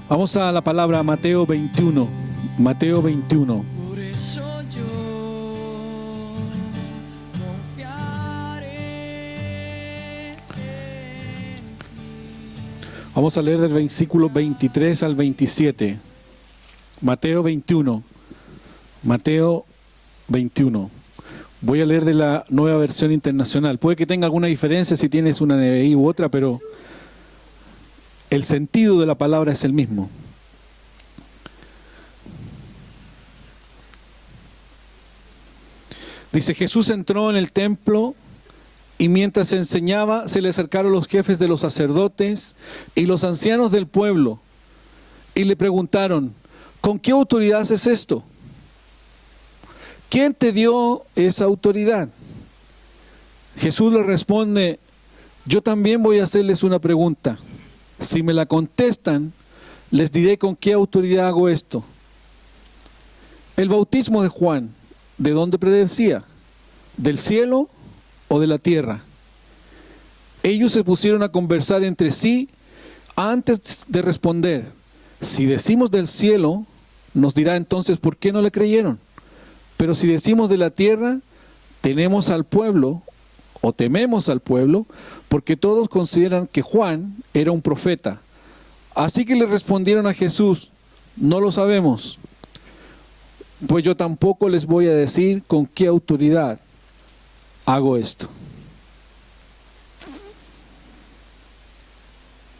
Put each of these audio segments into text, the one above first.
Vamos a la palabra Mateo 21. Mateo 21. Por eso yo confiaré en ti. Vamos a leer del versículo 23 al 27. Mateo 21. Mateo 21. Voy a leer de la Nueva Versión Internacional. Puede que tenga alguna diferencia si tienes una NBI u otra, pero el sentido de la palabra es el mismo. Dice: Jesús entró en el templo y mientras enseñaba se le acercaron los jefes de los sacerdotes y los ancianos del pueblo y le preguntaron: ¿con qué autoridad haces esto? ¿Quién te dio esa autoridad? Jesús le responde: yo también voy a hacerles una pregunta. Si me la contestan, les diré con qué autoridad hago esto. El bautismo de Juan, ¿de dónde predecía? ¿Del cielo o de la tierra? Ellos se pusieron a conversar entre sí antes de responder. Si decimos del cielo, nos dirá entonces por qué no le creyeron. Pero si decimos de la tierra, tememos al pueblo, porque todos consideran que Juan era un profeta. Así que le respondieron a Jesús: no lo sabemos. Pues yo tampoco les voy a decir con qué autoridad hago esto.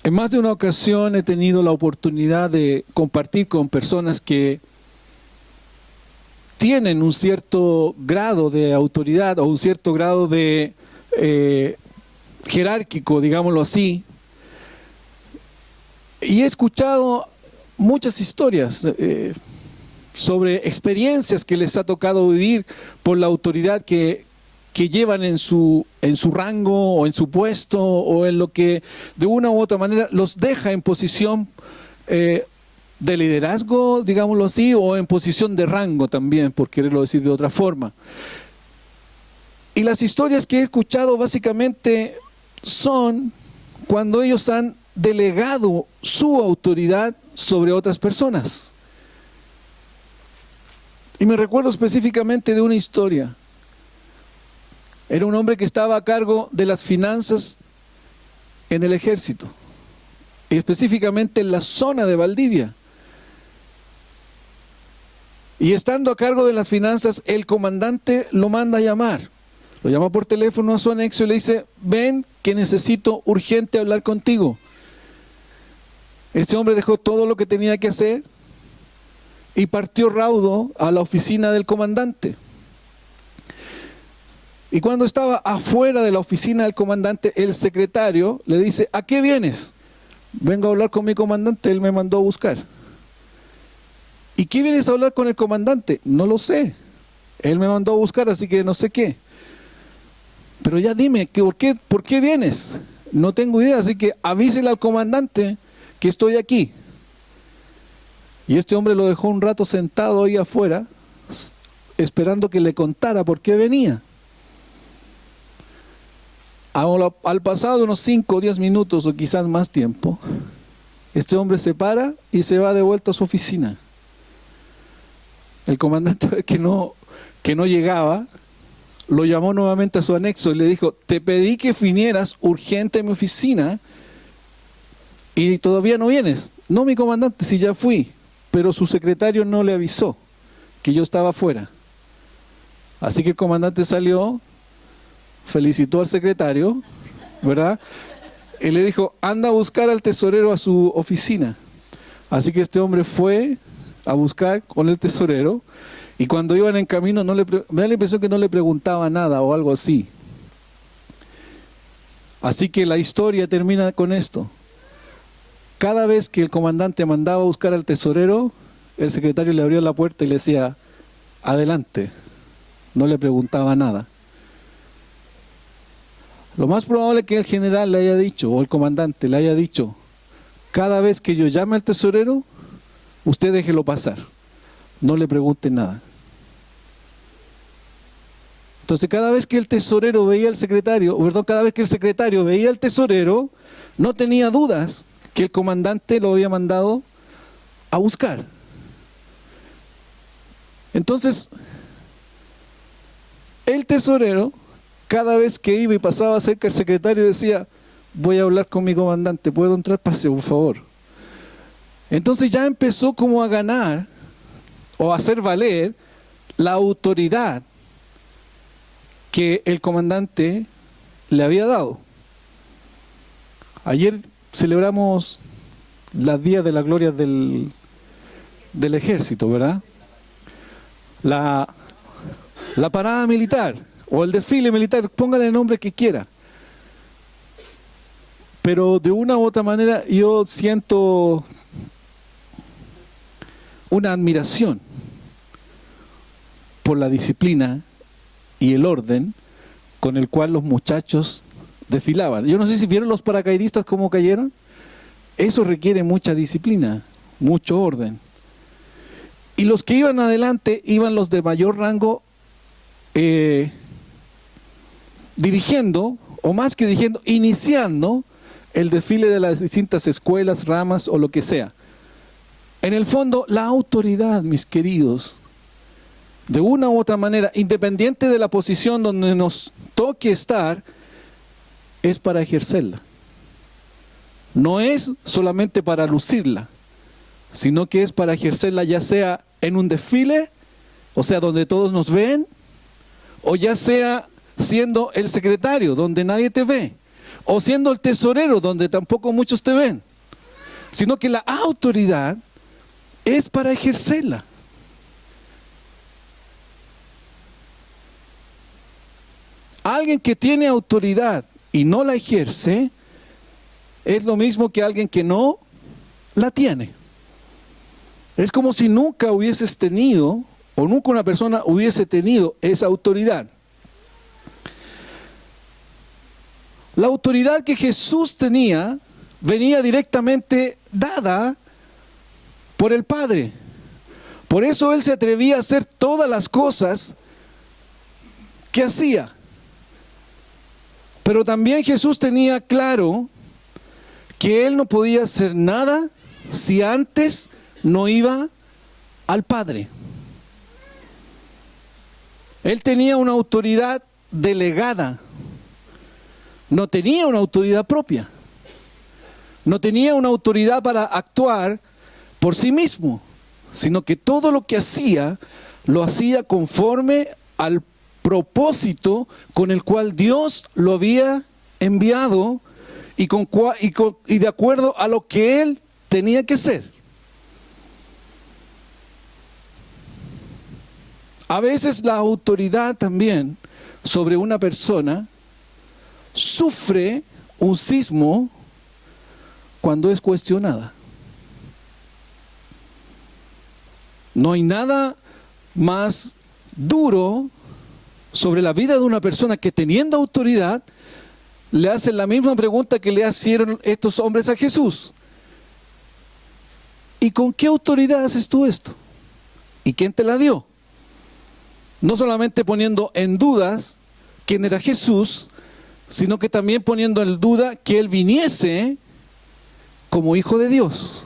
En más de una ocasión he tenido la oportunidad de compartir con personas que tienen un cierto grado de autoridad o un cierto grado de jerárquico, digámoslo así. Y he escuchado muchas historias sobre experiencias que les ha tocado vivir por la autoridad que llevan en su rango o en su puesto o en lo que de una u otra manera los deja en posición de liderazgo, digámoslo así, o en posición de rango también, por quererlo decir de otra forma. Y las historias que he escuchado básicamente son cuando ellos han delegado su autoridad sobre otras personas. Y me recuerdo específicamente de una historia. Era un hombre que estaba a cargo de las finanzas en el ejército, y específicamente en la zona de Valdivia. Y estando a cargo de las finanzas, el comandante lo manda a llamar. Lo llama por teléfono a su anexo y le dice: ven que necesito urgente hablar contigo. Este hombre dejó todo lo que tenía que hacer y partió raudo a la oficina del comandante. Y cuando estaba afuera de la oficina del comandante, el secretario le dice: ¿a qué vienes? Vengo a hablar con mi comandante, él me mandó a buscar. ¿Y qué vienes a hablar con el comandante? No lo sé, él me mandó a buscar, así que no sé qué. Pero ya dime, ¿por qué vienes? No tengo idea, así que avísele al comandante que estoy aquí. Y este hombre lo dejó un rato sentado ahí afuera, esperando que le contara por qué venía. Al pasado unos 5 o 10 minutos o quizás más tiempo, este hombre se para y se va de vuelta a su oficina. El comandante, que no llegaba, lo llamó nuevamente a su anexo y le dijo: te pedí que vinieras urgente a mi oficina y todavía no vienes. No, mi comandante, si ya fui, pero su secretario no le avisó que yo estaba afuera. Así que el comandante salió, felicitó al secretario, ¿verdad? Y le dijo: anda a buscar al tesorero a su oficina. Así que este hombre fue a buscar con el tesorero, y cuando iban en camino me da la impresión que no le preguntaba nada o algo así. Así que la historia termina con esto: cada vez que el comandante mandaba a buscar al tesorero, el secretario le abría la puerta y le decía: adelante. No le preguntaba nada. Lo más probable es que el general le haya dicho, o el comandante le haya dicho: cada vez que yo llame al tesorero, usted déjelo pasar, no le pregunte nada. Entonces cada vez que el tesorero veía al secretario, cada vez que el secretario veía al tesorero, no tenía dudas que el comandante lo había mandado a buscar. Entonces, el tesorero, cada vez que iba y pasaba cerca el secretario, decía: voy a hablar con mi comandante, ¿puedo entrar? Pase, por favor. Entonces ya empezó como a ganar o a hacer valer la autoridad que el comandante le había dado. Ayer celebramos los días de la gloria del ejército, ¿verdad? La parada militar o el desfile militar, póngale el nombre que quiera. Pero de una u otra manera yo siento una admiración por la disciplina y el orden con el cual los muchachos desfilaban. Yo no sé si vieron los paracaidistas cómo cayeron. Eso requiere mucha disciplina, mucho orden. Y los que iban adelante iban los de mayor rango dirigiendo, o más que dirigiendo, iniciando el desfile de las distintas escuelas, ramas o lo que sea. En el fondo, la autoridad, mis queridos, de una u otra manera, independiente de la posición donde nos toque estar, es para ejercerla. No es solamente para lucirla, sino que es para ejercerla, ya sea en un desfile, o sea, donde todos nos ven, o ya sea siendo el secretario, donde nadie te ve, o siendo el tesorero, donde tampoco muchos te ven, sino que la autoridad es para ejercerla. Alguien que tiene autoridad y no la ejerce es lo mismo que alguien que no la tiene. Es como si nunca hubieses tenido, o nunca una persona hubiese tenido esa autoridad. La autoridad que Jesús tenía venía directamente dada por el Padre. Por eso Él se atrevía a hacer todas las cosas que hacía. Pero también Jesús tenía claro que Él no podía hacer nada si antes no iba al Padre. Él tenía una autoridad delegada, no tenía una autoridad propia, no tenía una autoridad para actuar por sí mismo, sino que todo lo que hacía, lo hacía conforme al propósito con el cual Dios lo había enviado y de acuerdo a lo que Él tenía que hacer. A veces la autoridad también sobre una persona sufre un sismo cuando es cuestionada. No hay nada más duro sobre la vida de una persona que, teniendo autoridad, le hacen la misma pregunta que le hicieron estos hombres a Jesús. ¿Y con qué autoridad haces tú esto? ¿Y quién te la dio? No solamente poniendo en dudas quién era Jesús, sino que también poniendo en duda que Él viniese como Hijo de Dios.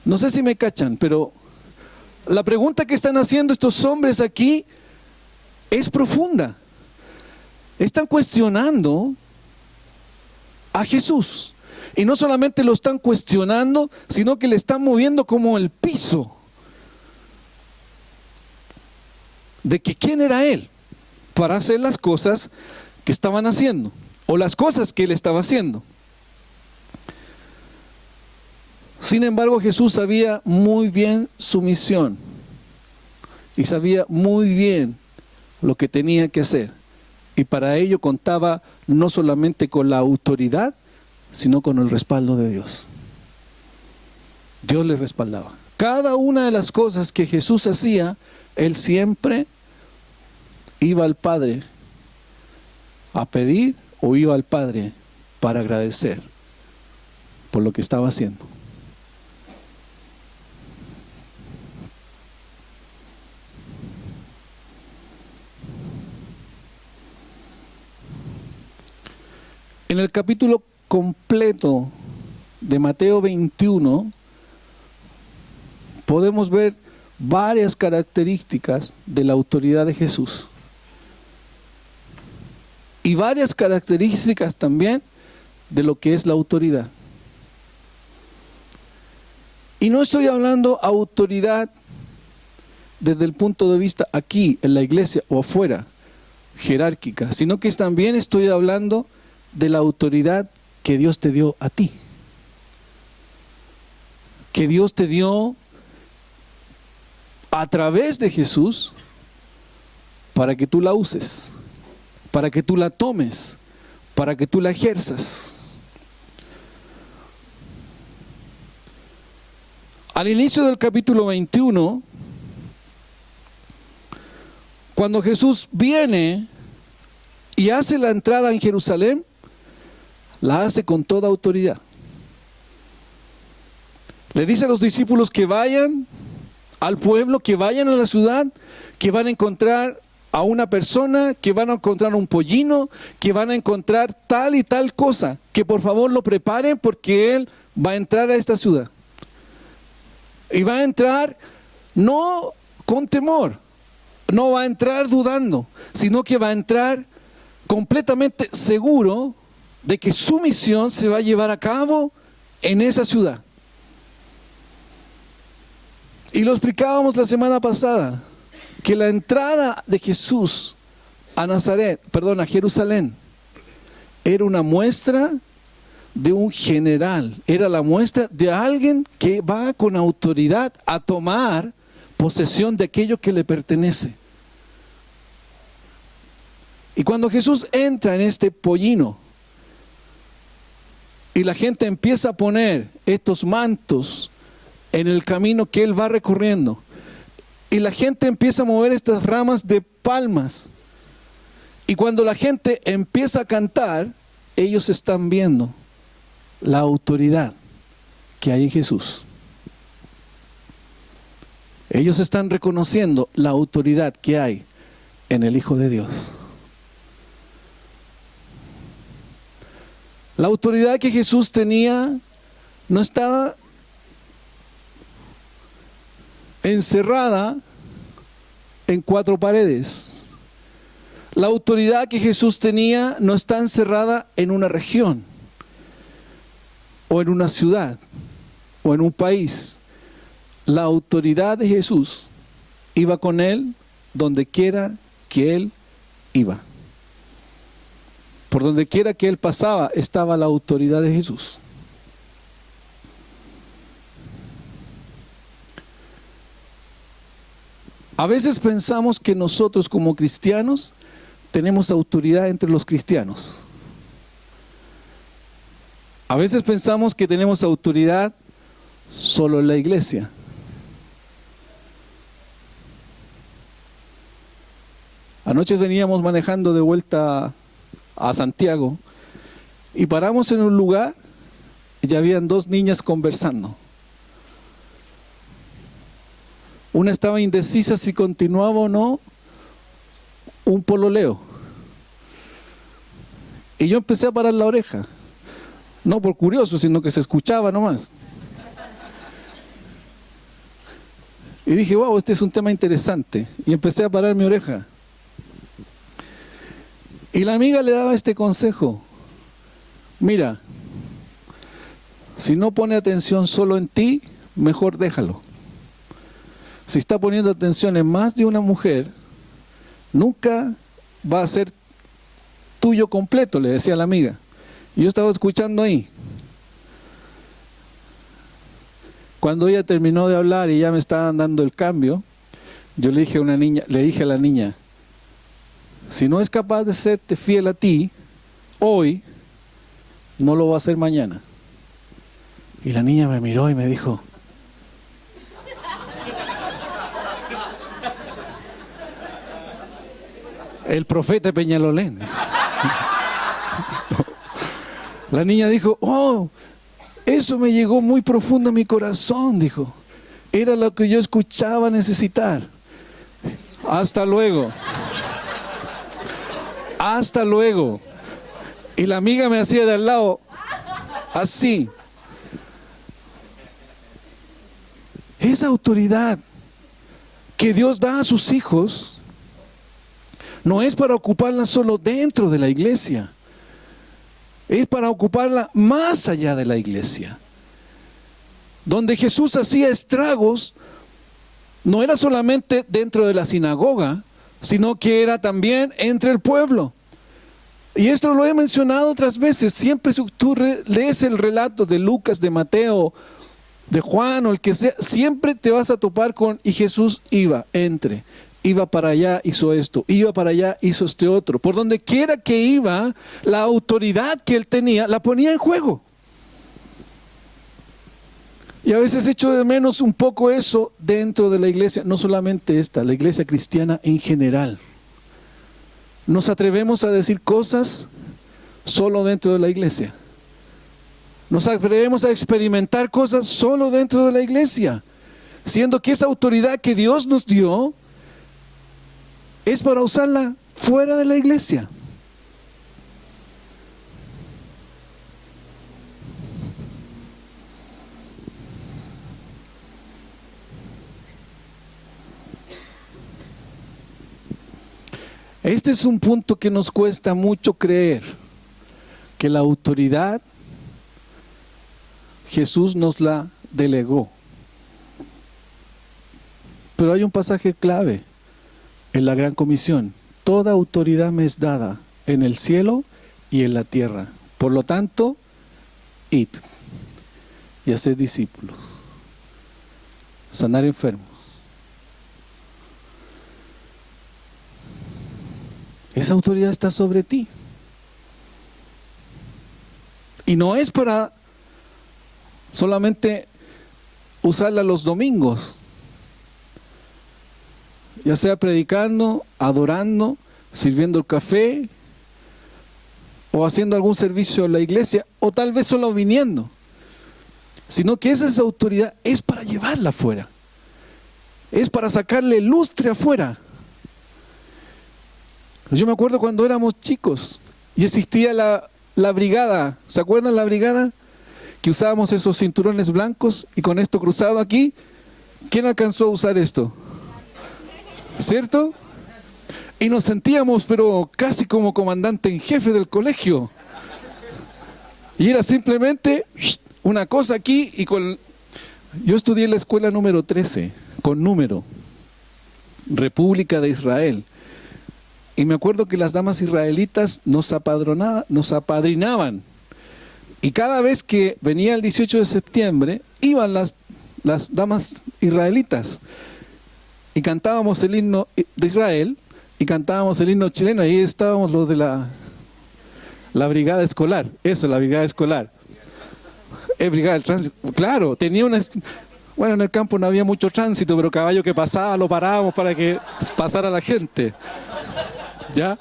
No sé si me cachan, pero la pregunta que están haciendo estos hombres aquí es profunda. Están cuestionando a Jesús. Y no solamente lo están cuestionando, sino que le están moviendo como el piso de que quién era Él para hacer las cosas que estaban haciendo, o las cosas que Él estaba haciendo. Sin embargo, Jesús sabía muy bien su misión y sabía muy bien lo que tenía que hacer. Y para ello contaba no solamente con la autoridad, sino con el respaldo de Dios. Dios le respaldaba. Cada una de las cosas que Jesús hacía, Él siempre iba al Padre a pedir, o iba al Padre para agradecer por lo que estaba haciendo. En el capítulo completo de Mateo 21 podemos ver varias características de la autoridad de Jesús. Y varias características también de lo que es la autoridad. Y no estoy hablando autoridad desde el punto de vista aquí, en la iglesia o afuera, jerárquica, sino que también estoy hablando de la autoridad que Dios te dio a ti. Que Dios te dio a través de Jesús para que tú la uses, para que tú la tomes, para que tú la ejerzas. Al inicio del capítulo 21, cuando Jesús viene y hace la entrada en Jerusalén, la hace con toda autoridad. Le dice a los discípulos que vayan al pueblo, que vayan a la ciudad, que van a encontrar a una persona, que van a encontrar un pollino, que van a encontrar tal y tal cosa, que por favor lo preparen porque Él va a entrar a esta ciudad. Y va a entrar no con temor, no va a entrar dudando, sino que va a entrar completamente seguro de que su misión se va a llevar a cabo en esa ciudad. Y lo explicábamos la semana pasada, que la entrada de Jesús a a Jerusalén, era una muestra de un general, era la muestra de alguien que va con autoridad a tomar posesión de aquello que le pertenece. Y cuando Jesús entra en este pollino y la gente empieza a poner estos mantos en el camino que Él va recorriendo, y la gente empieza a mover estas ramas de palmas, y cuando la gente empieza a cantar, ellos están viendo la autoridad que hay en Jesús. Ellos están reconociendo la autoridad que hay en el Hijo de Dios. La autoridad que Jesús tenía no estaba encerrada en cuatro paredes. La autoridad que Jesús tenía no está encerrada en una región, o en una ciudad, o en un país. La autoridad de Jesús iba con Él donde quiera que Él iba. Por donde quiera que Él pasaba, estaba la autoridad de Jesús. A veces pensamos que nosotros como cristianos tenemos autoridad entre los cristianos. A veces pensamos que tenemos autoridad solo en la iglesia. Anoche veníamos manejando de vuelta a Santiago y paramos en un lugar y ya habían dos niñas conversando. Una estaba indecisa si continuaba o no un pololeo. Y yo empecé a parar la oreja. No por curioso, sino que se escuchaba nomás. Y dije, wow, este es un tema interesante. Y empecé a parar mi oreja. Y la amiga le daba este consejo. Mira, si no pone atención solo en ti, mejor déjalo. Si está poniendo atención en más de una mujer, nunca va a ser tuyo completo, le decía la amiga. Y yo estaba escuchando ahí. Cuando ella terminó de hablar y ya me estaban dando el cambio, yo le dije a la niña, si no es capaz de serte fiel a ti, hoy, no lo va a hacer mañana. Y la niña me miró y me dijo, el profeta Peñalolén. La niña dijo, oh, eso me llegó muy profundo a mi corazón, dijo. Era lo que yo escuchaba necesitar. Hasta luego. Hasta luego. Y la amiga me hacía de al lado, así. Esa autoridad que Dios da a sus hijos no es para ocuparla solo dentro de la iglesia, es para ocuparla más allá de la iglesia. Donde Jesús hacía estragos, no era solamente dentro de la sinagoga, sino que era también entre el pueblo. Y esto lo he mencionado otras veces. Siempre si tú lees el relato de Lucas, de Mateo, de Juan o el que sea, siempre te vas a topar con: y Jesús iba para allá, hizo esto, iba para allá, hizo este otro. Por donde quiera que iba, la autoridad que él tenía, la ponía en juego. Y a veces echo de menos un poco eso dentro de la iglesia, no solamente esta, la iglesia cristiana en general. Nos atrevemos a decir cosas solo dentro de la iglesia. Nos atrevemos a experimentar cosas solo dentro de la iglesia, siendo que esa autoridad que Dios nos dio es para usarla fuera de la iglesia. Este es un punto que nos cuesta mucho creer, que la autoridad Jesús nos la delegó. Pero hay un pasaje clave en la Gran Comisión: toda autoridad me es dada en el cielo y en la tierra. Por lo tanto, id y haced discípulos, sanar enfermos. Esa autoridad está sobre ti. Y no es para solamente usarla los domingos, ya sea predicando, adorando, sirviendo el café o haciendo algún servicio en la iglesia, o tal vez solo viniendo, sino que esa autoridad es para llevarla afuera, es para sacarle lustre afuera. Yo me acuerdo cuando éramos chicos y existía la brigada. ¿Se acuerdan la brigada? Que usábamos esos cinturones blancos y con esto cruzado aquí. ¿Quién alcanzó a usar esto? ¿Cierto? Y nos sentíamos pero casi como comandante en jefe del colegio. Y era simplemente una cosa aquí y con... Yo estudié en la escuela número 13, con número, República de Israel. Y me acuerdo que las damas israelitas nos apadrinaban. Y cada vez que venía el 18 de septiembre, iban las damas israelitas. Y cantábamos el himno de Israel, y cantábamos el himno chileno, y ahí estábamos los de la brigada escolar. Eso, la brigada escolar. Brigada del tránsito. Claro, tenía una... Bueno, en el campo no había mucho tránsito, pero caballo que pasaba lo parábamos para que pasara la gente. ¿Ya?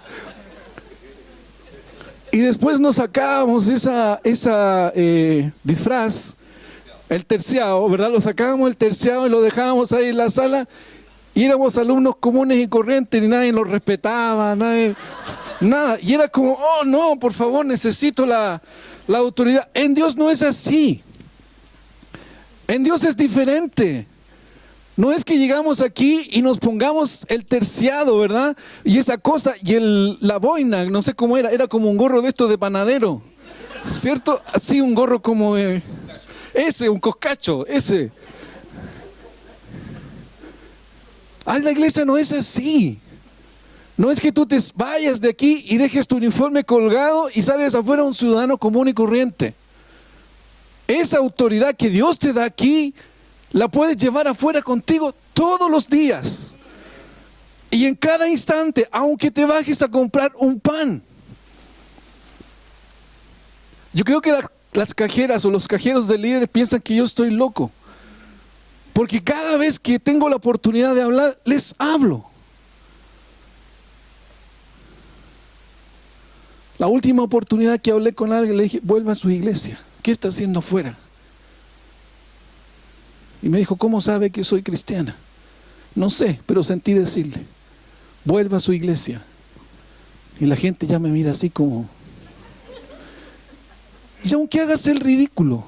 Y después nos sacábamos esa disfraz, el terciado, ¿verdad? Lo sacábamos el terciado y lo dejábamos ahí en la sala y éramos alumnos comunes y corrientes y nadie nos respetaba, nada. Y era como, oh no, por favor, necesito la autoridad. En Dios no es así. En Dios es diferente. No es que llegamos aquí y nos pongamos el terciado, ¿verdad? Y esa cosa, y la boina, no sé cómo era como un gorro de estos de panadero, ¿cierto? Así un gorro como ese, un coscacho, ese. La iglesia no es así. No es que tú te vayas de aquí y dejes tu uniforme colgado y sales afuera un ciudadano común y corriente. Esa autoridad que Dios te da aquí, la puedes llevar afuera contigo todos los días. Y en cada instante, aunque te bajes a comprar un pan. Yo creo que las cajeras o los cajeros de líderes piensan que yo estoy loco. Porque cada vez que tengo la oportunidad de hablar, les hablo. La última oportunidad que hablé con alguien, le dije, vuelva a su iglesia. ¿Qué está haciendo afuera? Y me dijo, ¿cómo sabe que soy cristiana? No sé, pero sentí decirle, vuelva a su iglesia. Y la gente ya me mira así como... Y aunque hagas el ridículo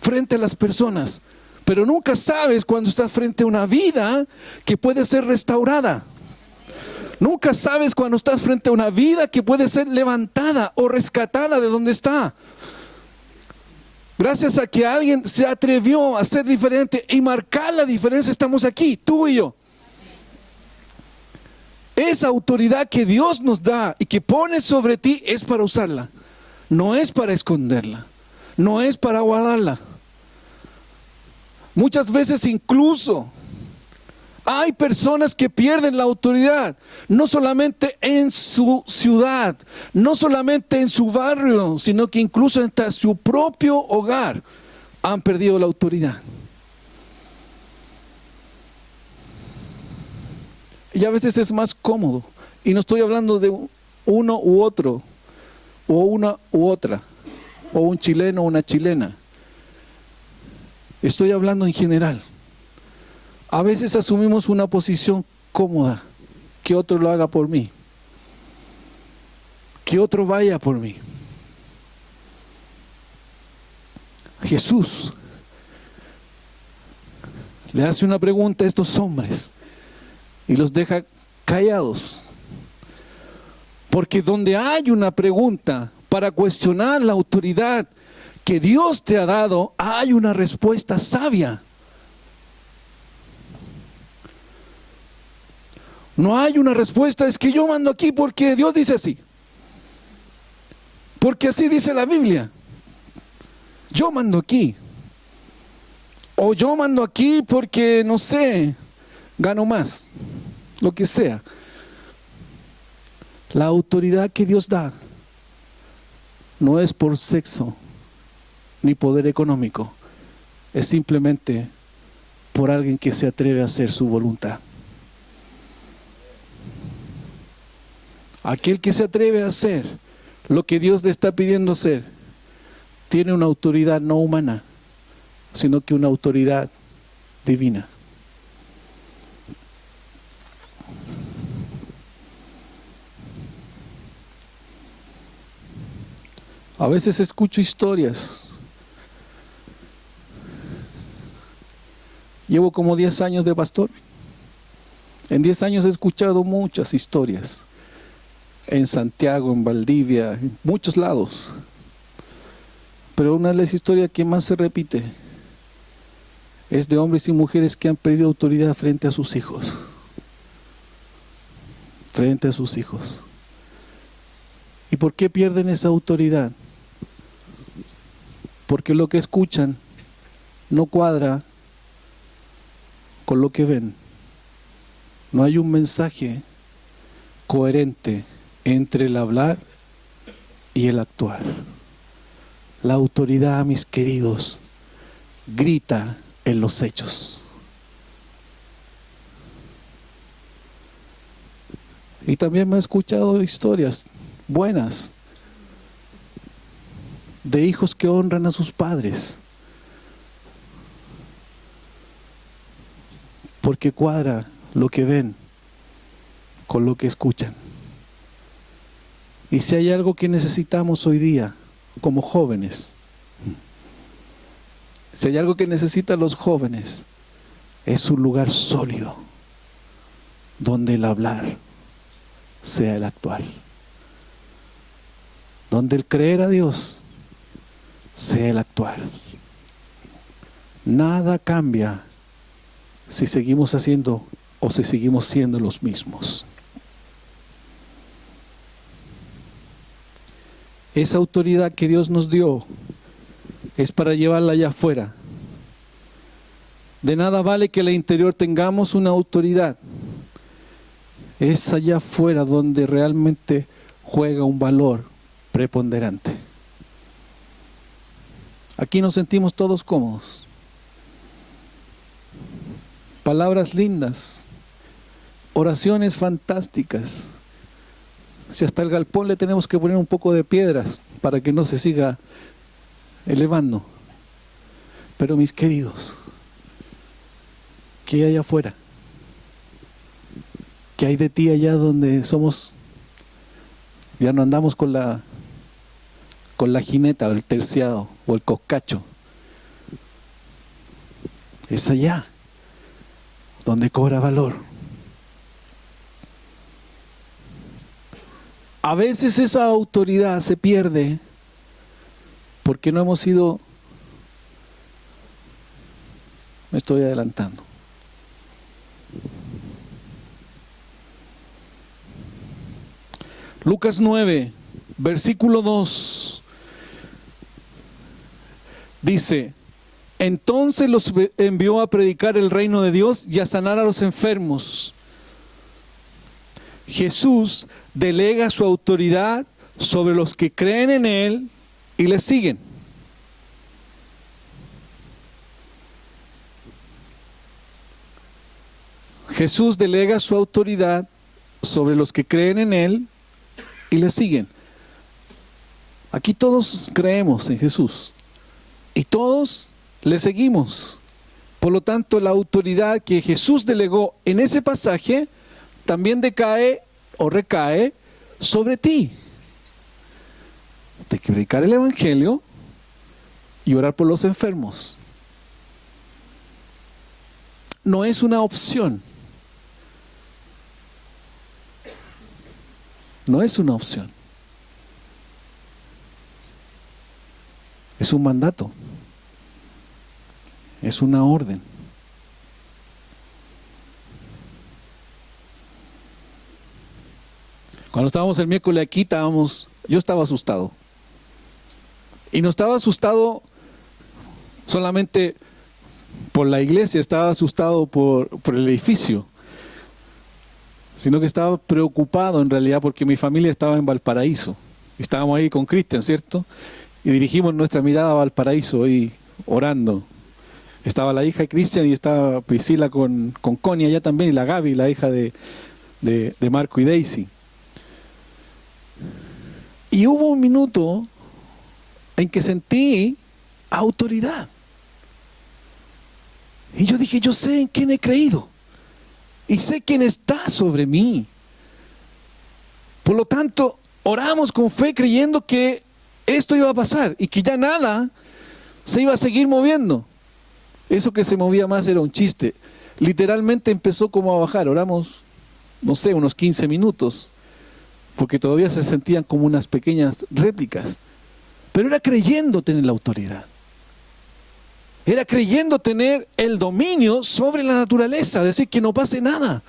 frente a las personas, Pero nunca sabes cuando estás frente a una vida que puede ser restaurada. Nunca sabes cuando estás frente a una vida que puede ser levantada o rescatada de donde está. Gracias a que alguien se atrevió a ser diferente y marcar la diferencia, estamos aquí, tú y yo. Esa autoridad que Dios nos da y que pone sobre ti es para usarla. No es para esconderla. No es para guardarla. Muchas veces incluso hay personas que pierden la autoridad, no solamente en su ciudad, no solamente en su barrio, sino que incluso en su propio hogar han perdido la autoridad. Y a veces es más cómodo, y no estoy hablando de uno u otro, o una u otra, o un chileno o una chilena. Estoy hablando en general. A veces asumimos una posición cómoda, que otro lo haga por mí, que otro vaya por mí. Jesús le hace una pregunta a estos hombres y los deja callados. Porque donde hay una pregunta para cuestionar la autoridad que Dios te ha dado, hay una respuesta sabia. No hay una respuesta, es que yo mando aquí porque Dios dice así. Porque así dice la Biblia. Yo mando aquí. O yo mando aquí porque, no sé, gano más. Lo que sea. La autoridad que Dios da no es por sexo ni poder económico. Es simplemente por alguien que se atreve a hacer su voluntad. Aquel que se atreve a hacer lo que Dios le está pidiendo hacer, tiene una autoridad no humana, sino que una autoridad divina. A veces escucho historias. Llevo como 10 años de pastor. En 10 años he escuchado muchas historias. En Santiago, en Valdivia, en muchos lados. Pero una de las historias que más se repite es de hombres y mujeres que han perdido autoridad frente a sus hijos. Frente a sus hijos. ¿Y por qué pierden esa autoridad? Porque lo que escuchan no cuadra con lo que ven. No hay un mensaje coherente entre el hablar y el actuar. La autoridad, mis queridos, grita en los hechos. Y también me he escuchado historias buenas de hijos que honran a sus padres porque cuadra lo que ven con lo que escuchan. Y si hay algo que necesitamos hoy día como jóvenes, si hay algo que necesitan los jóvenes, es un lugar sólido donde el hablar sea el actuar, donde el creer a Dios sea el actuar. Nada cambia si seguimos haciendo o si seguimos siendo los mismos. Esa autoridad que Dios nos dio es para llevarla allá afuera. De nada vale que en el interior tengamos una autoridad. Es allá afuera donde realmente juega un valor preponderante. Aquí nos sentimos todos cómodos. Palabras lindas, oraciones fantásticas. Si hasta el galpón le tenemos que poner un poco de piedras para que no se siga elevando. Pero mis queridos, ¿qué hay afuera? ¿Qué hay de ti allá donde somos? Ya no andamos con la jineta o el terciado o el coscacho. Es allá donde cobra valor. A veces esa autoridad se pierde porque no hemos sido... Me estoy adelantando. Lucas 9, versículo 2, dice: entonces los envió a predicar el reino de Dios y a sanar a los enfermos. Jesús delega su autoridad sobre los que creen en Él y le siguen. Jesús delega su autoridad sobre los que creen en Él y le siguen. Aquí todos creemos en Jesús y todos le seguimos. Por lo tanto, la autoridad que Jesús delegó en ese pasaje también decae o recae sobre ti. De predicar el Evangelio y orar por los enfermos. No es una opción. No es una opción. Es un mandato. Es una orden. Cuando estábamos el miércoles aquí, yo estaba asustado. Y no estaba asustado solamente por la iglesia, estaba asustado por el edificio. Sino que estaba preocupado en realidad porque mi familia estaba en Valparaíso. Estábamos ahí con Cristian, ¿cierto? Y dirigimos nuestra mirada a Valparaíso ahí orando. Estaba la hija de Cristian y estaba Priscila con Connie allá también, y la Gaby, la hija de Marco y Daisy. Y hubo un minuto en que sentí autoridad. Y yo dije, yo sé en quién he creído. Y sé quién está sobre mí. Por lo tanto, oramos con fe creyendo que esto iba a pasar y que ya nada se iba a seguir moviendo. Eso que se movía más era un chiste. Literalmente empezó como a bajar. Oramos, no sé, unos 15 minutos, porque todavía se sentían como unas pequeñas réplicas. Pero era creyendo tener la autoridad. Era creyendo tener el dominio sobre la naturaleza, decir que no pase nada.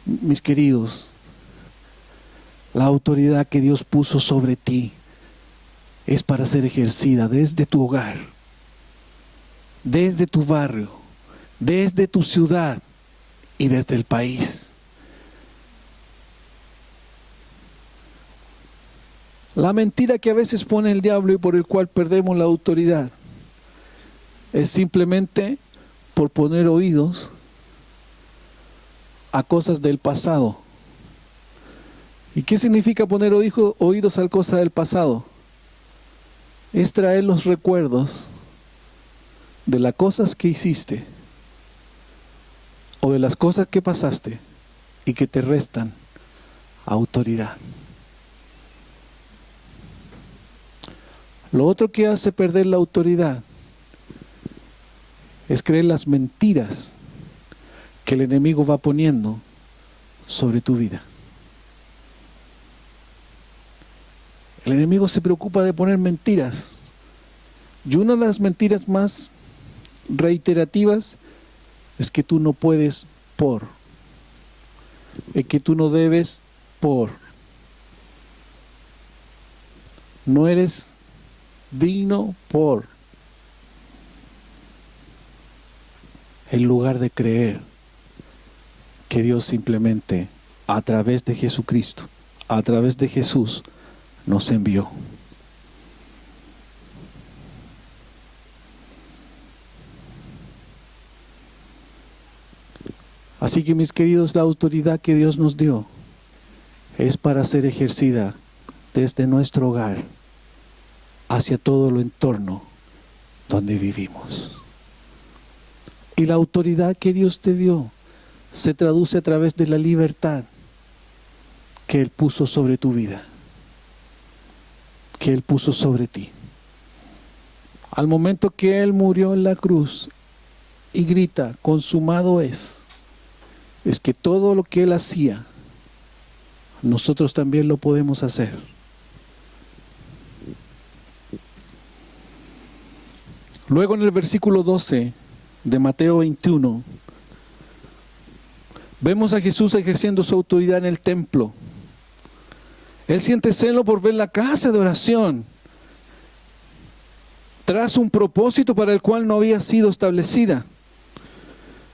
Mis queridos, la autoridad que Dios puso sobre ti es para ser ejercida desde tu hogar, desde tu barrio, desde tu ciudad y desde el país. La mentira que a veces pone el diablo y por el cual perdemos la autoridad es simplemente por poner oídos a cosas del pasado. ¿Y qué significa poner oídos a cosas del pasado? Es traer los recuerdos de las cosas que hiciste o de las cosas que pasaste y que te restan autoridad. Lo otro que hace perder la autoridad es creer las mentiras que el enemigo va poniendo sobre tu vida. El enemigo se preocupa de poner mentiras. Y una de las mentiras más reiterativas es que tú no puedes por. Es que tú no debes por. No eres digno por. En lugar de creer que Dios simplemente a través de Jesucristo, a través de Jesús, nos envió. Así que, mis queridos, la autoridad que Dios nos dio es para ser ejercida desde nuestro hogar hacia todo el entorno donde vivimos. Y la autoridad que Dios te dio se traduce a través de la libertad que Él puso sobre tu vida. que Él puso sobre ti. Al momento que Él murió en la cruz y grita, consumado es que todo lo que Él hacía, nosotros también lo podemos hacer. Luego en el versículo 12 de Mateo 21, vemos a Jesús ejerciendo su autoridad en el templo. Él siente celo por ver la casa de oración tras un propósito para el cual no había sido establecida.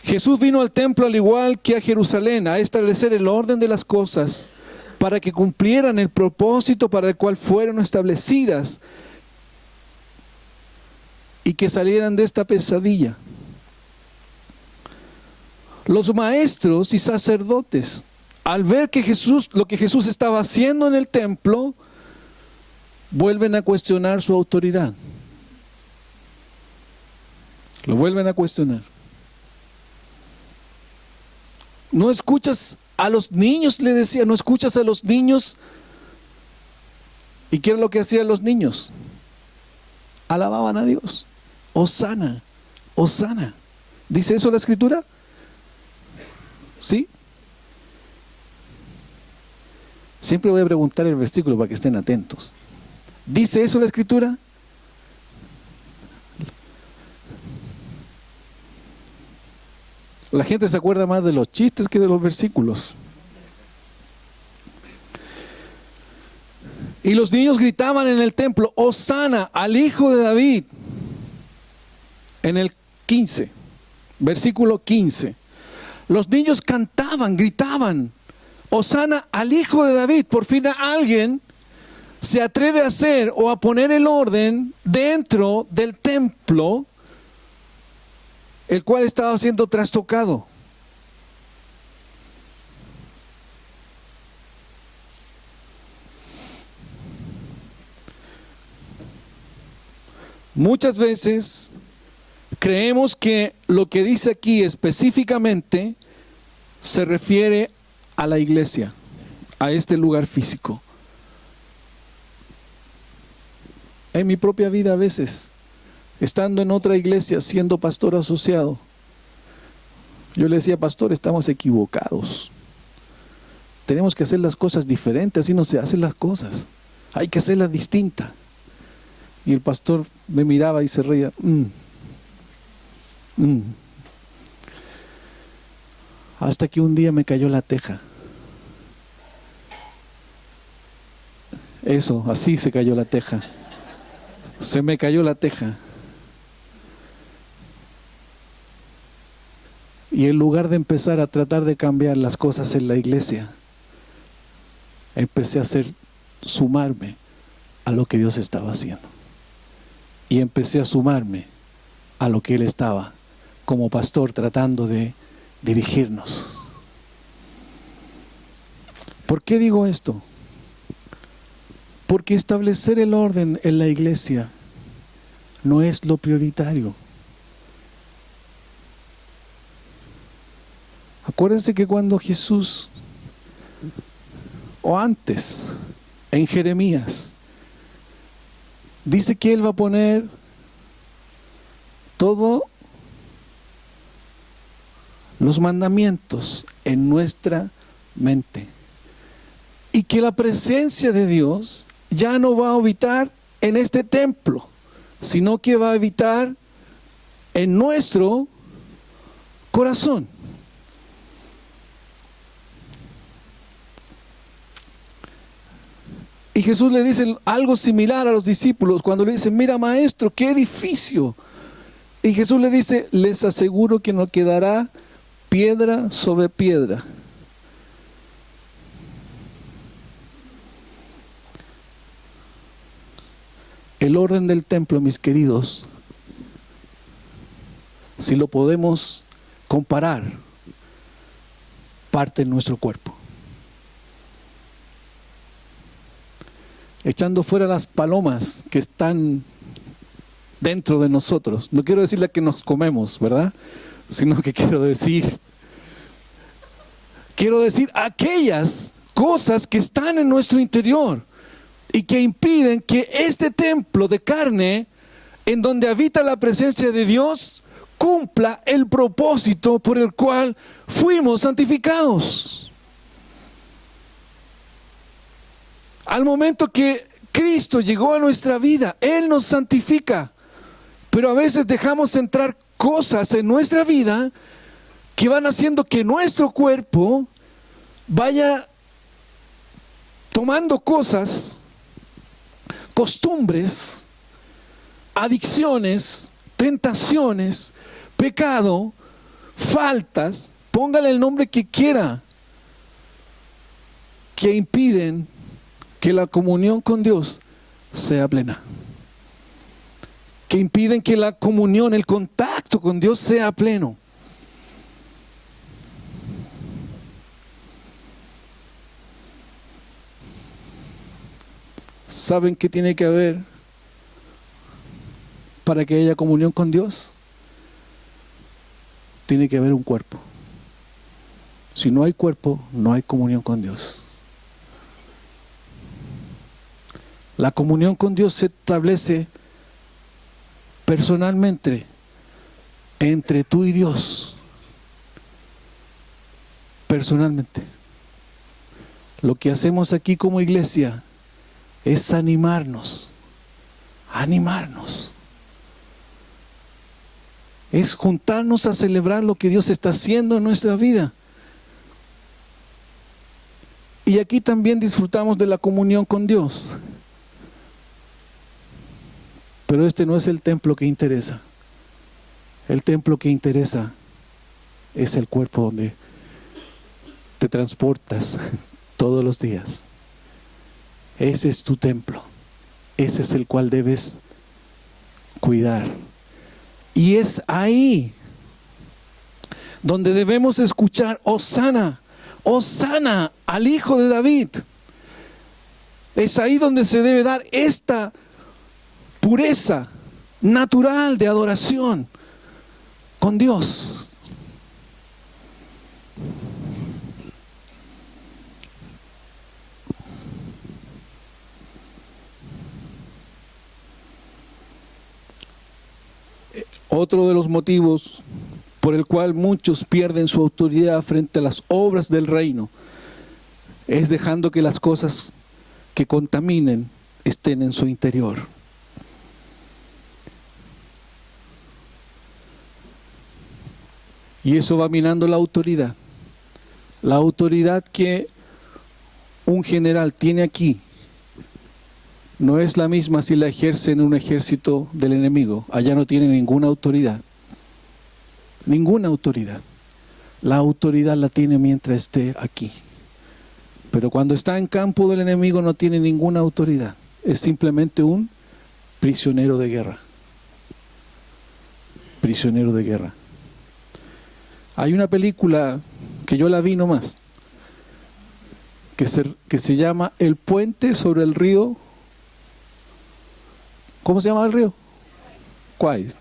Jesús vino al templo al igual que a Jerusalén a establecer el orden de las cosas para que cumplieran el propósito para el cual fueron establecidas y que salieran de esta pesadilla. Los maestros y sacerdotes, al ver que lo que Jesús estaba haciendo en el templo, vuelven a cuestionar su autoridad. Lo vuelven a cuestionar. No escuchas a los niños, le decía, no escuchas a los niños. ¿Y qué era lo que hacían los niños? Alababan a Dios. Hosana, hosana. ¿Dice eso la Escritura? ¿Sí? Siempre voy a preguntar el versículo para que estén atentos. ¿Dice eso la Escritura? La gente se acuerda más de los chistes que de los versículos. Y los niños gritaban en el templo, hosana al Hijo de David. En el 15, versículo 15. Los niños cantaban, gritaban, hosana al Hijo de David. Por fin alguien se atreve a hacer o a poner el orden dentro del templo, el cual estaba siendo trastocado. Muchas veces creemos que lo que dice aquí específicamente se refiere a la iglesia, a este lugar físico. En mi propia vida a veces, estando en otra iglesia, siendo pastor asociado, yo le decía, pastor, estamos equivocados. Tenemos que hacer las cosas diferentes, así no se hacen las cosas. Hay que hacerlas distintas. Y el pastor me miraba y se reía. Hasta que un día me cayó la teja. Eso, así se cayó la teja. Se me cayó la teja. Y en lugar de empezar a tratar de cambiar las cosas en la iglesia, empecé a sumarme a lo que Dios estaba haciendo. Y empecé a sumarme a lo que Él estaba como pastor tratando de dirigirnos. ¿Por qué digo esto? Porque establecer el orden en la iglesia no es lo prioritario. Acuérdense que cuando Jesús, o antes, en Jeremías, dice que Él va a poner todos los mandamientos en nuestra mente. Y que la presencia de Dios ya no va a habitar en este templo, sino que va a habitar en nuestro corazón. Y Jesús le dice algo similar a los discípulos cuando le dicen, mira maestro, qué edificio. Y Jesús le dice, les aseguro que no quedará piedra sobre piedra. El orden del templo, mis queridos, si lo podemos comparar, parte en nuestro cuerpo. Echando fuera las palomas que están dentro de nosotros. No quiero decir las que nos comemos, ¿verdad? Sino que quiero decir aquellas cosas que están en nuestro interior y que impiden que este templo de carne, en donde habita la presencia de Dios, cumpla el propósito por el cual fuimos santificados. Al momento que Cristo llegó a nuestra vida, Él nos santifica, pero a veces dejamos entrar cosas en nuestra vida que van haciendo que nuestro cuerpo vaya tomando cosas, costumbres, adicciones, tentaciones, pecado, faltas, póngale el nombre que quiera, que impiden que la comunión con Dios sea plena, que impiden que la comunión, el contacto con Dios sea pleno. ¿Saben qué tiene que haber para que haya comunión con Dios? Tiene que haber un cuerpo. Si no hay cuerpo, no hay comunión con Dios. La comunión con Dios se establece personalmente entre tú y Dios. Personalmente. Lo que hacemos aquí como iglesia es animarnos. Es juntarnos a celebrar lo que Dios está haciendo en nuestra vida. Y aquí también disfrutamos de la comunión con Dios. Pero este no es el templo que interesa. El templo que interesa es el cuerpo donde te transportas todos los días. Ese es tu templo. Ese es el cual debes cuidar. Y es ahí donde debemos escuchar Hosana, Hosana al Hijo de David. Es ahí donde se debe dar esta pureza natural de adoración con Dios. Otro de los motivos por el cual muchos pierden su autoridad frente a las obras del reino es dejando que las cosas que contaminen estén en su interior. Y eso va minando la autoridad. La autoridad que un general tiene aquí no es la misma si la ejerce en un ejército del enemigo. Allá no tiene ninguna autoridad. Ninguna autoridad. La autoridad la tiene mientras esté aquí. Pero cuando está en campo del enemigo no tiene ninguna autoridad. Es simplemente un prisionero de guerra. Prisionero de guerra. Hay una película que yo la vi nomás, que se llama El puente sobre el río. ¿Cómo se llama el río? Kwai.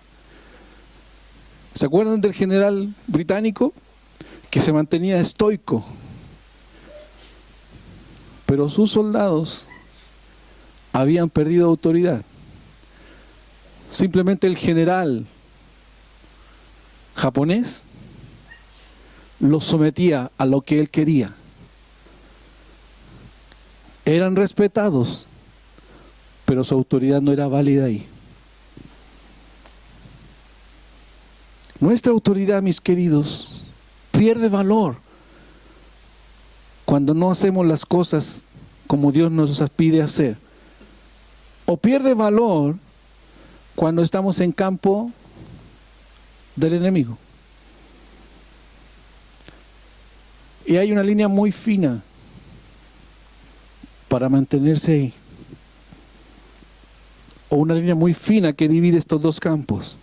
¿Se acuerdan del general británico que se mantenía estoico? Pero sus soldados habían perdido autoridad. Simplemente el general japonés los sometía a lo que él quería. Eran respetados, pero su autoridad no era válida ahí. Nuestra autoridad, mis queridos, pierde valor cuando no hacemos las cosas como Dios nos pide hacer. O pierde valor cuando estamos en campo del enemigo. Y hay una línea muy fina para mantenerse ahí. O una línea muy fina que divide estos dos campos.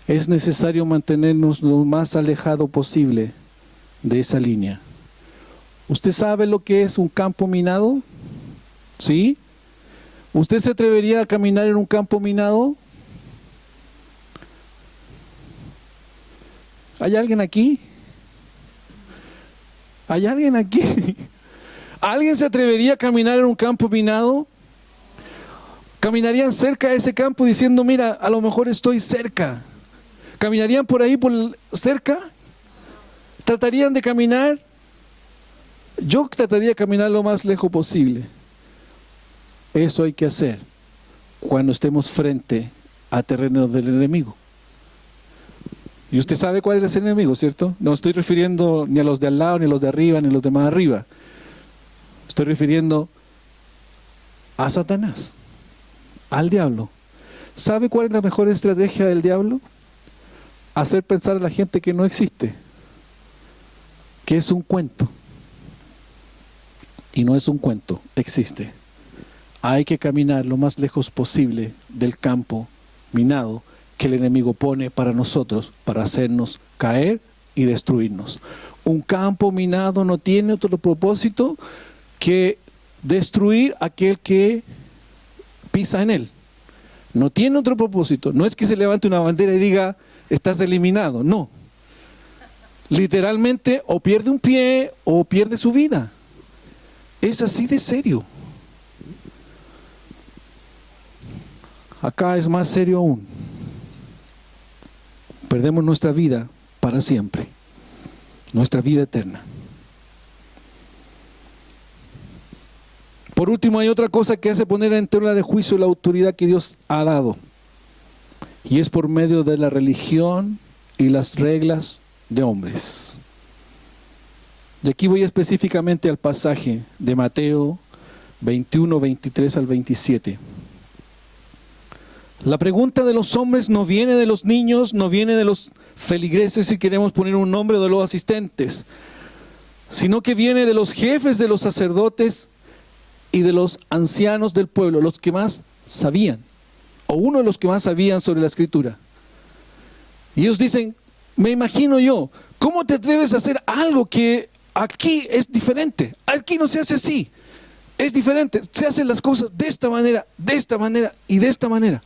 Es necesario mantenernos lo más alejado posible de esa línea. ¿Usted sabe lo que es un campo minado? ¿Sí? ¿Usted se atrevería a caminar en un campo minado? ¿Hay alguien aquí? ¿Hay alguien aquí? ¿Alguien se atrevería a caminar en un campo minado? ¿Caminarían cerca de ese campo diciendo, mira, a lo mejor estoy cerca? ¿Caminarían por ahí, cerca? ¿Tratarían de caminar? Yo trataría de caminar lo más lejos posible. Eso hay que hacer cuando estemos frente a terrenos del enemigo. Y usted sabe cuál es el enemigo, ¿cierto? No estoy refiriendo ni a los de al lado, ni a los de arriba, ni a los de más arriba. Estoy refiriendo a Satanás, al diablo. ¿Sabe cuál es la mejor estrategia del diablo? Hacer pensar a la gente que no existe, que es un cuento. Y no es un cuento, existe. Hay que caminar lo más lejos posible del campo minado que el enemigo pone para nosotros, para hacernos caer y destruirnos. Un campo minado no tiene otro propósito que destruir a aquel que pisa en él. No tiene otro propósito. No es que se levante una bandera y diga, estás eliminado. No. Literalmente o pierde un pie o pierde su vida. Es así de serio. Acá es más serio aún. Perdemos nuestra vida para siempre. Nuestra vida eterna. Por último, hay otra cosa que hace poner en tela de juicio la autoridad que Dios ha dado. Y es por medio de la religión y las reglas de hombres. Y aquí voy específicamente al pasaje de Mateo 21, 23 al 27. La pregunta de los hombres no viene de los niños, no viene de los feligreses, si queremos poner un nombre, de los asistentes, sino que viene de los jefes de los sacerdotes y de los ancianos del pueblo, los que más sabían, o uno de los que más sabían sobre la Escritura. Y ellos dicen, me imagino yo, ¿cómo te atreves a hacer algo que aquí es diferente? Aquí no se hace así, es diferente, se hacen las cosas de esta manera y de esta manera.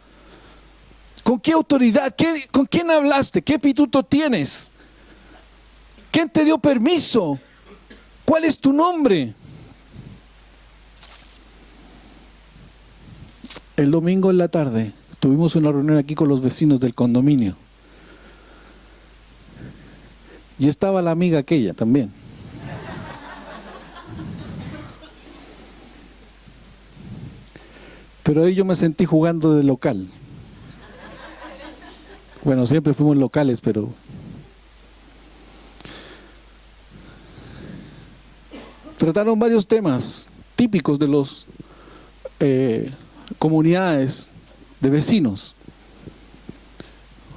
¿Con qué autoridad? ¿Con quién hablaste? ¿Qué pituto tienes? ¿Quién te dio permiso? ¿Cuál es tu nombre? El domingo en la tarde tuvimos una reunión aquí con los vecinos del condominio. Y estaba la amiga aquella también. Pero ahí yo me sentí jugando de local. Bueno, siempre fuimos locales, pero... Trataron varios temas típicos de los comunidades de vecinos.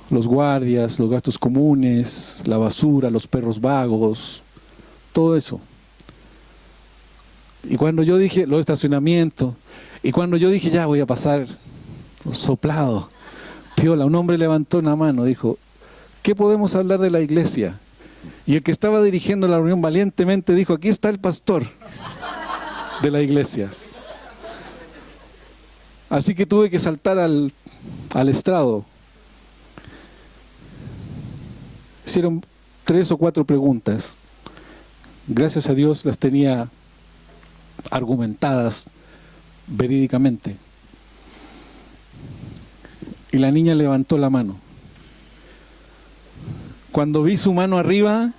Los guardias, los gastos comunes, la basura, los perros vagos, todo eso. Y cuando yo dije, los estacionamientos, y cuando yo dije, ya voy a pasar soplado, piola, un hombre levantó una mano, dijo, ¿qué podemos hablar de la iglesia? Y el que estaba dirigiendo la reunión valientemente dijo, aquí está el pastor de la iglesia. Así que tuve que saltar al estrado. Hicieron 3 o 4 preguntas. Gracias a Dios las tenía argumentadas verídicamente. Y la niña levantó la mano. Cuando vi su mano arriba,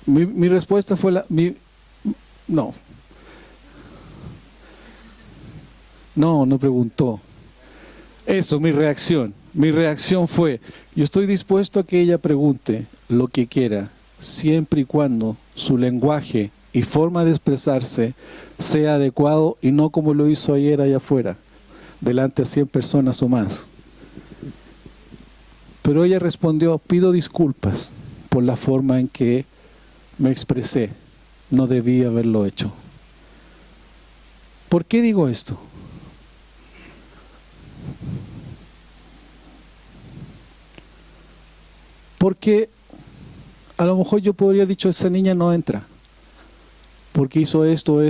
mi respuesta fue no. No preguntó. Eso, mi reacción. Mi reacción fue, yo estoy dispuesto a que ella pregunte lo que quiera, siempre y cuando su lenguaje y forma de expresarse sea adecuado y no como lo hizo ayer allá afuera, delante de 100 personas o más. Pero ella respondió, pido disculpas por la forma en que me expresé, no debí haberlo hecho. ¿Por qué digo esto? Porque a lo mejor yo podría haber dicho, esa niña no entra, porque hizo esto,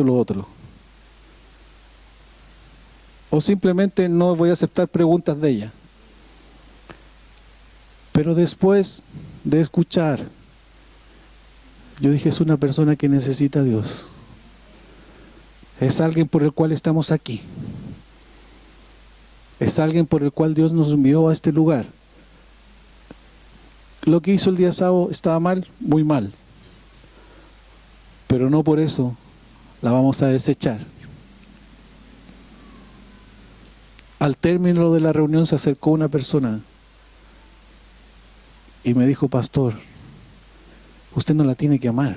lo otro. O simplemente no voy a aceptar preguntas de ella. Pero después de escuchar, yo dije, es una persona que necesita a Dios. Es alguien por el cual estamos aquí. Es alguien por el cual Dios nos envió a este lugar. Lo que hizo el día sábado estaba mal, muy mal. Pero no por eso la vamos a desechar. Al término de la reunión se acercó una persona y me dijo, pastor, usted no la tiene que amar.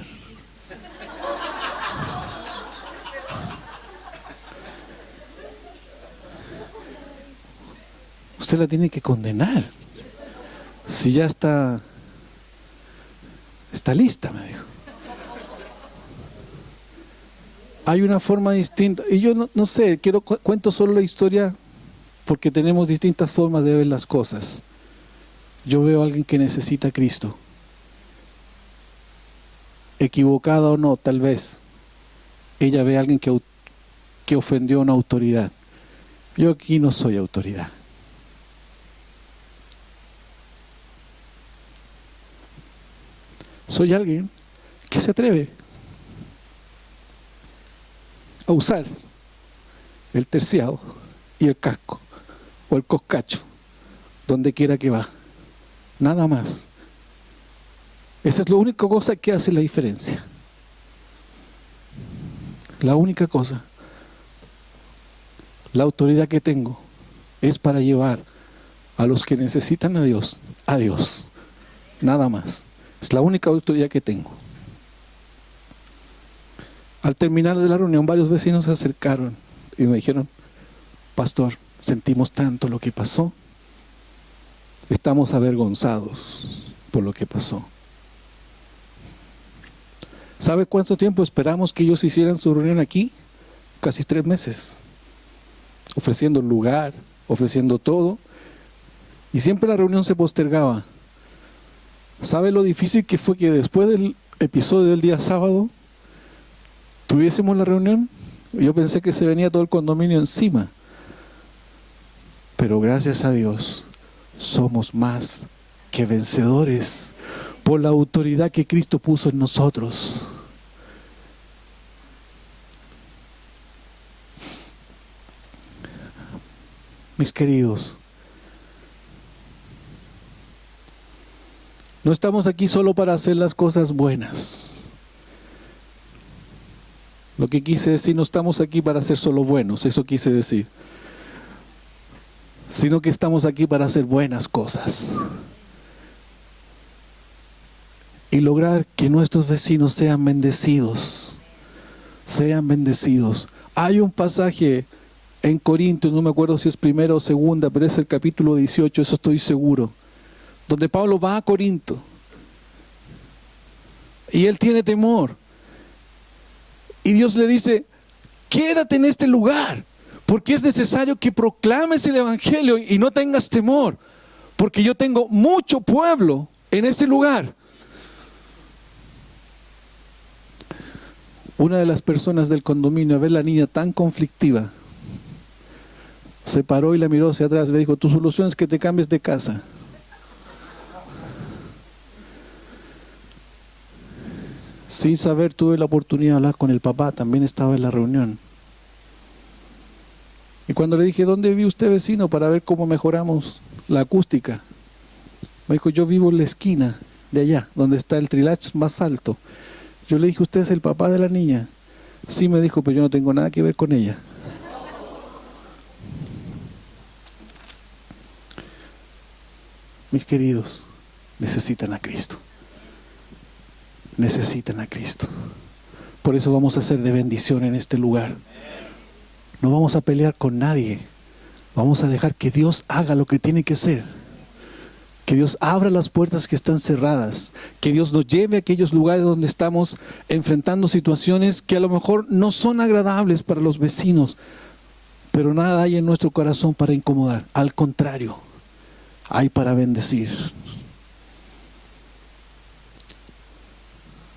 Usted la tiene que condenar. Si ya está lista, me dijo. Hay una forma distinta. Y yo no sé, cuento solo la historia porque tenemos distintas formas de ver las cosas. Yo veo a alguien que necesita a Cristo. Equivocada o no, tal vez. Ella ve a alguien que ofendió a una autoridad. Yo aquí no soy autoridad. Soy alguien que se atreve a usar el terciado y el casco o el coscacho donde quiera que va. Nada más. Esa es la única cosa que hace la diferencia. La única cosa. La autoridad que tengo es para llevar a los que necesitan a Dios. Nada más. Es la única autoridad que tengo. Al terminar de la reunión, varios vecinos se acercaron y me dijeron, pastor, sentimos tanto lo que pasó. Estamos avergonzados por lo que pasó. ¿Sabe cuánto tiempo esperamos que ellos hicieran su reunión aquí? Casi 3 meses. Ofreciendo lugar, ofreciendo todo. Y siempre la reunión se postergaba. ¿Sabe lo difícil que fue que después del episodio del día sábado tuviésemos la reunión? Yo pensé que se venía todo el condominio encima. Pero gracias a Dios somos más que vencedores por la autoridad que Cristo puso en nosotros. Mis queridos, no estamos aquí solo para hacer las cosas buenas. Lo que quise decir, no estamos aquí para ser solo buenos, eso quise decir. Sino que estamos aquí para hacer buenas cosas. Y lograr que nuestros vecinos sean bendecidos. Sean bendecidos. Hay un pasaje en Corintios, no me acuerdo si es primera o segunda, pero es el capítulo 18, eso estoy seguro. Donde Pablo va a Corinto y él tiene temor y Dios le dice, quédate en este lugar porque es necesario que proclames el evangelio y no tengas temor, porque yo tengo mucho pueblo en este lugar. Una de las personas del condominio, a ver la niña tan conflictiva, se paró y la miró hacia atrás y le dijo, tu solución es que te cambies de casa. Sin saber, tuve la oportunidad de hablar con el papá, también estaba en la reunión. Y cuando le dije, ¿dónde vive usted, vecino? Para ver cómo mejoramos la acústica. Me dijo, yo vivo en la esquina de allá, donde está el trilach más alto. Yo le dije, ¿usted es el papá de la niña? Sí, me dijo, pero yo no tengo nada que ver con ella. Mis queridos, necesitan a Cristo. Necesitan a Cristo. Por eso vamos a ser de bendición en este lugar. No vamos a pelear con nadie. Vamos a dejar que Dios haga lo que tiene que hacer. Que Dios abra las puertas que están cerradas. Que Dios nos lleve a aquellos lugares donde estamos enfrentando situaciones que a lo mejor no son agradables para los vecinos. Pero nada hay en nuestro corazón para incomodar. Al contrario, hay para bendecir.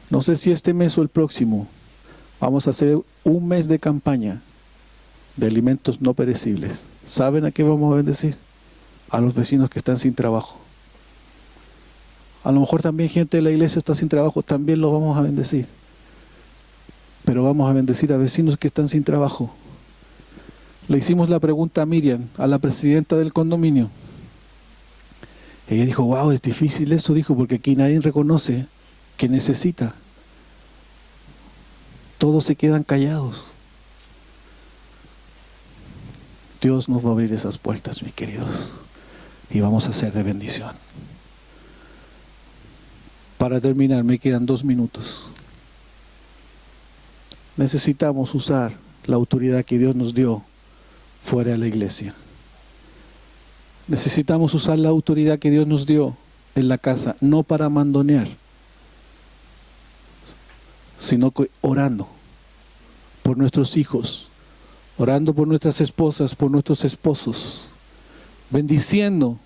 No sé si este mes o el próximo vamos a hacer un mes de campaña de alimentos no perecibles. ¿Saben a qué vamos a bendecir? A los vecinos que están sin trabajo. A lo mejor también gente de la iglesia está sin trabajo, también lo vamos a bendecir. Pero vamos a bendecir a vecinos que están sin trabajo. Le hicimos la pregunta a Miriam, a la presidenta del condominio. Ella dijo, wow, es difícil eso, dijo, porque aquí nadie reconoce que necesita. Todos se quedan callados. Dios nos va a abrir esas puertas, mis queridos, y vamos a ser de bendición. Para terminar, me quedan 2 minutos. Necesitamos usar la autoridad que Dios nos dio fuera de la iglesia. Necesitamos usar la autoridad que Dios nos dio en la casa, no para mandonear, sino que orando por nuestros hijos, orando por nuestras esposas, por nuestros esposos, bendiciendo,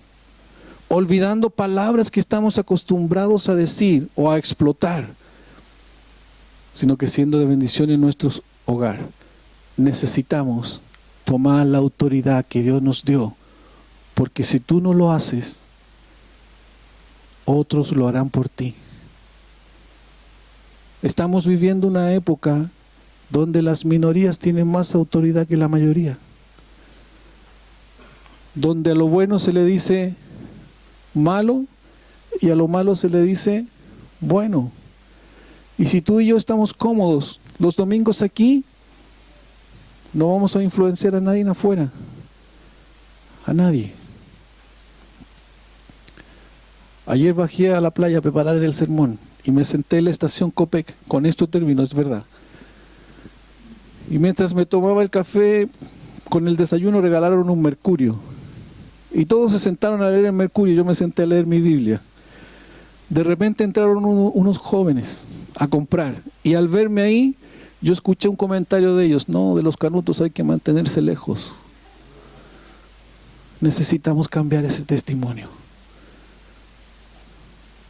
olvidando palabras que estamos acostumbrados a decir o a explotar, sino que siendo de bendición en nuestro hogar. Necesitamos tomar la autoridad que Dios nos dio, porque si tú no lo haces, otros lo harán por ti. Estamos viviendo una época donde las minorías tienen más autoridad que la mayoría, donde a lo bueno se le dice malo y a lo malo se le dice bueno. Y si tú y yo estamos cómodos los domingos aquí, no vamos a influenciar a nadie afuera, a nadie. Ayer bajé a la playa a preparar el sermón y me senté en la estación Copec. Con esto termino, es verdad. Y mientras me tomaba el café, con el desayuno regalaron un Mercurio. Y todos se sentaron a leer el Mercurio, yo me senté a leer mi Biblia. De repente entraron unos jóvenes a comprar. Y al verme ahí, yo escuché un comentario de ellos: no, de los canutos hay que mantenerse lejos. Necesitamos cambiar ese testimonio.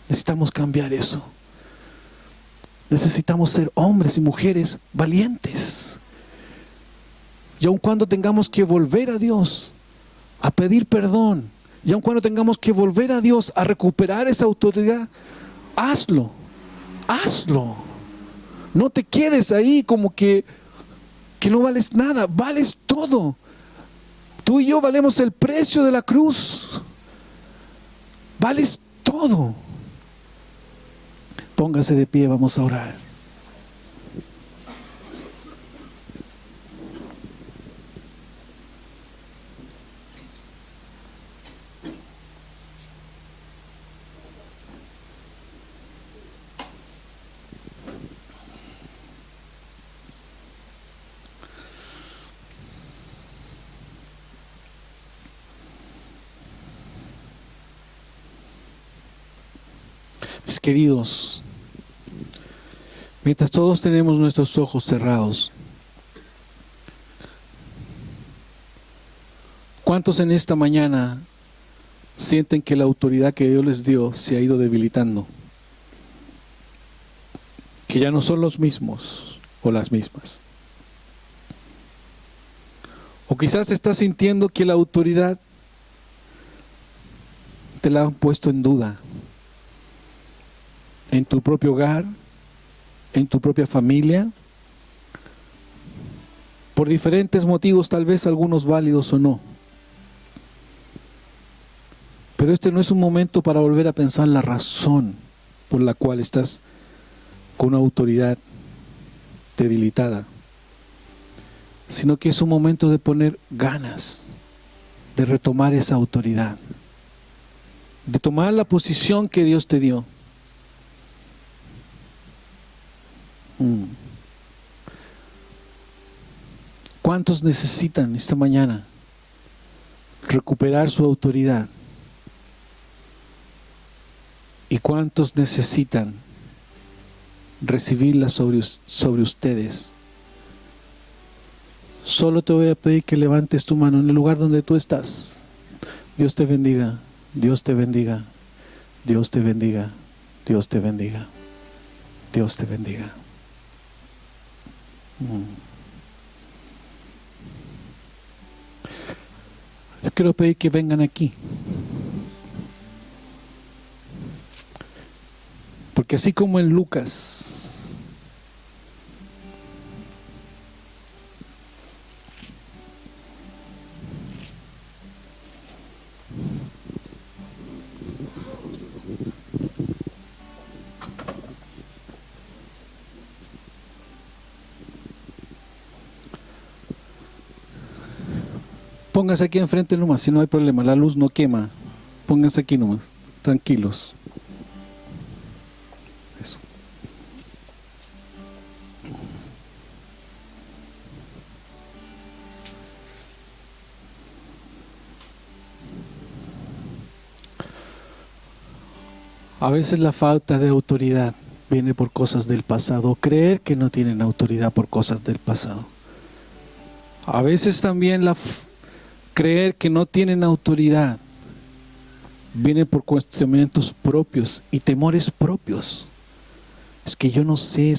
Necesitamos cambiar eso. Necesitamos ser hombres y mujeres valientes. Y aun cuando tengamos que volver a Dios a pedir perdón, y aun cuando tengamos que volver a Dios a recuperar esa autoridad, hazlo, hazlo. No te quedes ahí como que no vales nada, vales todo. Tú y yo valemos el precio de la cruz. Vales todo. Póngase de pie, vamos a orar. Mis queridos, mientras todos tenemos nuestros ojos cerrados, ¿cuántos en esta mañana sienten que la autoridad que Dios les dio se ha ido debilitando? Que ya no son los mismos o las mismas. O quizás estás sintiendo que la autoridad te la han puesto en duda. En tu propio hogar, en tu propia familia, por diferentes motivos, tal vez algunos válidos o no. Pero este no es un momento para volver a pensar la razón por la cual estás con una autoridad debilitada, sino que es un momento de poner ganas de retomar esa autoridad, de tomar la posición que Dios te dio. ¿Cuántos necesitan esta mañana recuperar su autoridad? ¿Y cuántos necesitan recibirla sobre ustedes? Solo te voy a pedir que levantes tu mano en el lugar donde tú estás. Dios te bendiga, Dios te bendiga, Dios te bendiga, Dios te bendiga, Dios te bendiga. Yo quiero pedir que vengan aquí. Porque así como en Lucas, pónganse aquí enfrente nomás, si no hay problema, la luz no quema. Pónganse aquí nomás, tranquilos. Eso. A veces la falta de autoridad viene por cosas del pasado, creer que no tienen autoridad por cosas del pasado. A veces también creer que no tienen autoridad viene por cuestionamientos propios y temores propios. Es que yo no sé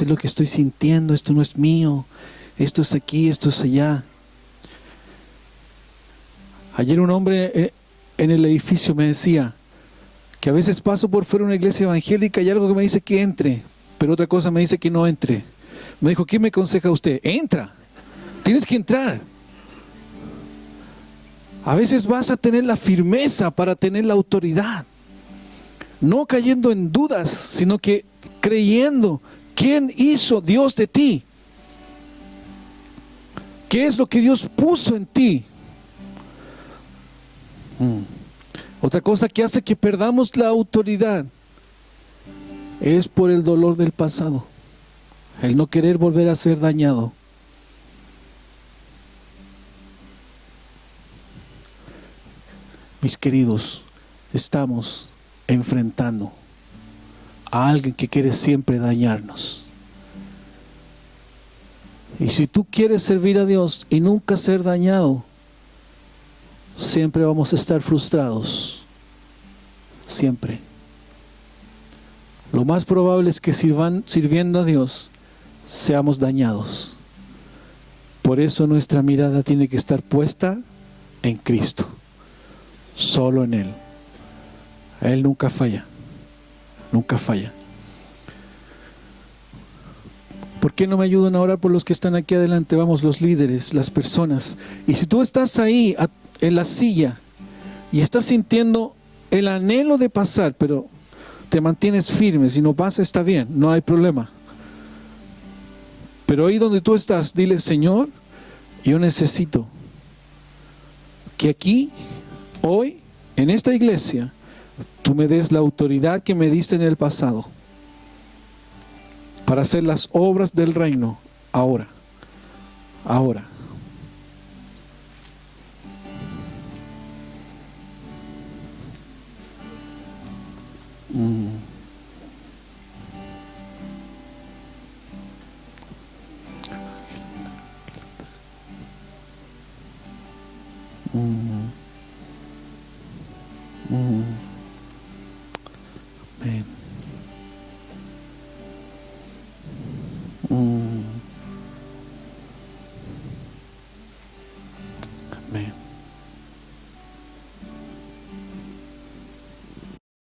lo que estoy sintiendo, esto no es mío, esto es aquí, esto es allá. Ayer un hombre en el edificio me decía que a veces paso por fuera de una iglesia evangélica y algo que me dice que entre, pero otra cosa me dice que no entre. Me dijo, ¿qué me aconseja usted? Entra, tienes que entrar. A veces vas a tener la firmeza para tener la autoridad, no cayendo en dudas, sino que creyendo quién hizo Dios de ti, qué es lo que Dios puso en ti. Otra cosa que hace que perdamos la autoridad es por el dolor del pasado, el no querer volver a ser dañado. Mis queridos, estamos enfrentando a alguien que quiere siempre dañarnos. Y si tú quieres servir a Dios y nunca ser dañado, siempre vamos a estar frustrados. Siempre. Lo más probable es que sirviendo a Dios seamos dañados. Por eso nuestra mirada tiene que estar puesta en Cristo. Solo en Él. Él nunca falla. Nunca falla. ¿Por qué no me ayudan a orar por los que están aquí adelante? Vamos, los líderes, las personas. Y si tú estás ahí en la silla y estás sintiendo el anhelo de pasar, pero te mantienes firme, si no pasa está bien, no hay problema. Pero ahí donde tú estás, dile, Señor, yo necesito que aquí, hoy, en esta iglesia, tú me des la autoridad que me diste en el pasado para hacer las obras del reino ahora. Ahora. Amén.